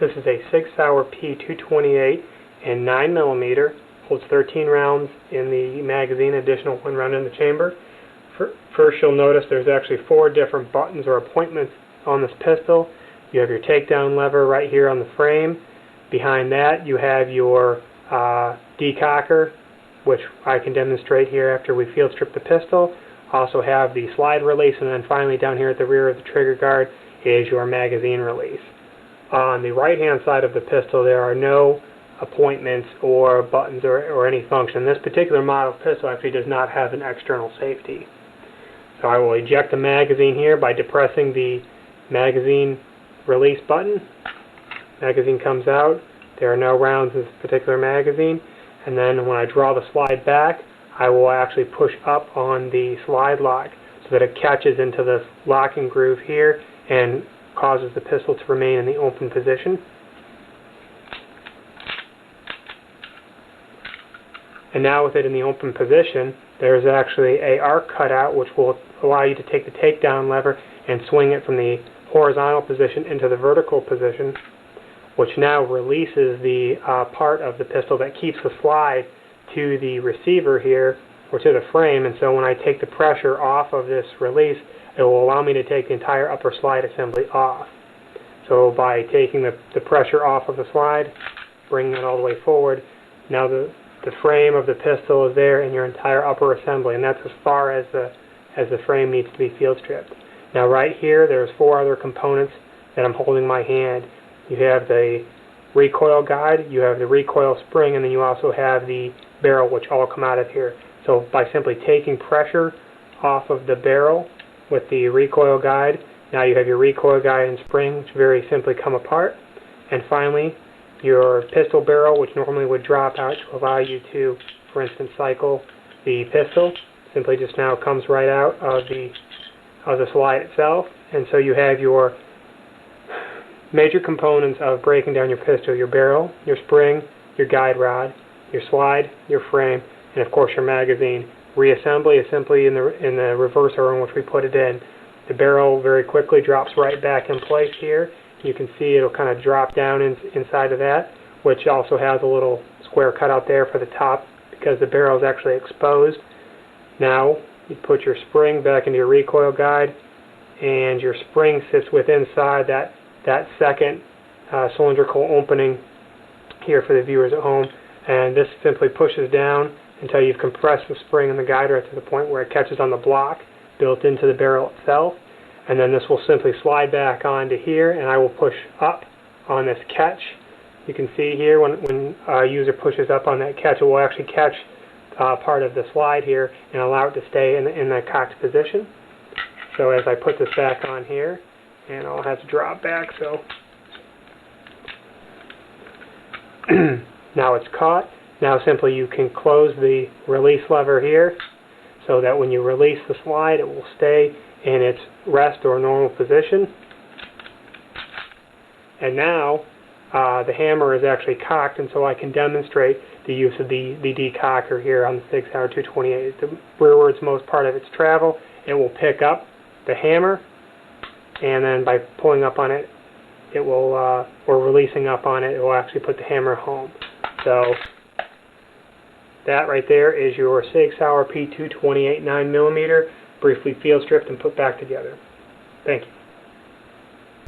This is a Sig Sauer P228 in 9mm, holds 13 rounds in the magazine, additional 1 round in the chamber. First, you'll notice there's actually 4 different buttons or appointments on this pistol. You have your takedown lever right here on the frame. Behind that, you have your decocker, which I can demonstrate here after we field strip the pistol. Also have the slide release, and then finally down here at the rear of the trigger guard is your magazine release. On the right-hand side of the pistol, there are no appointments or buttons or any function. This particular model pistol actually does not have an external safety. So I will eject the magazine here by depressing the magazine release button. Magazine comes out. There are no rounds in this particular magazine. And then when I draw the slide back, I will actually push up on the slide lock so that it catches into the locking groove here and causes the pistol to remain in the open position. And now with it in the open position, there's actually an arc cutout which will allow you to take the takedown lever and swing it from the horizontal position into the vertical position, which now releases the part of the pistol that keeps the slide to the receiver here, or to the frame. And so when I take the pressure off of this release, it will allow me to take the entire upper slide assembly off. So by taking the pressure off of the slide, bringing it all the way forward, now the frame of the pistol is there and your entire upper assembly, and that's as far as the frame needs to be field stripped. Now right here, there's 4 other components that I'm holding in my hand. You have the recoil guide, you have the recoil spring, and then you also have the barrel, which all come out of here. So by simply taking pressure off of the barrel with the recoil guide, now you have your recoil guide and spring, which very simply come apart. And finally, your pistol barrel, which normally would drop out to allow you to, for instance, cycle the pistol, simply just now comes right out of the slide itself. And so you have your major components of breaking down your pistol: your barrel, your spring, your guide rod, your slide, your frame, and of course your magazine. Reassembly is simply in the reverse order in which we put it in. The barrel very quickly drops right back in place here. You can see it'll kind of drop down inside of that, which also has a little square cutout there for the top because the barrel is actually exposed. Now you put your spring back into your recoil guide, and your spring sits within inside that second cylindrical opening here for the viewers at home, and this simply pushes down until you've compressed the spring and the guide right to the point where it catches on the block built into the barrel itself. And then this will simply slide back onto here, and I will push up on this catch. You can see here when a user pushes up on that catch, it will actually catch part of the slide here and allow it to stay in the cocked position. So as I put this back on here, and I'll have to drop back, so now it's caught. Now simply you can close the release lever here so that when you release the slide, it will stay in its rest or normal position. And now the hammer is actually cocked, and so I can demonstrate the use of the decocker here on the Sig Sauer 228. The rearward's most part of its travel, it will pick up the hammer, and then by pulling up on it, it will, or releasing up on it, it will actually put the hammer home. So that right there is your Sig Sauer P228 9mm, briefly field stripped and put back together. Thank you.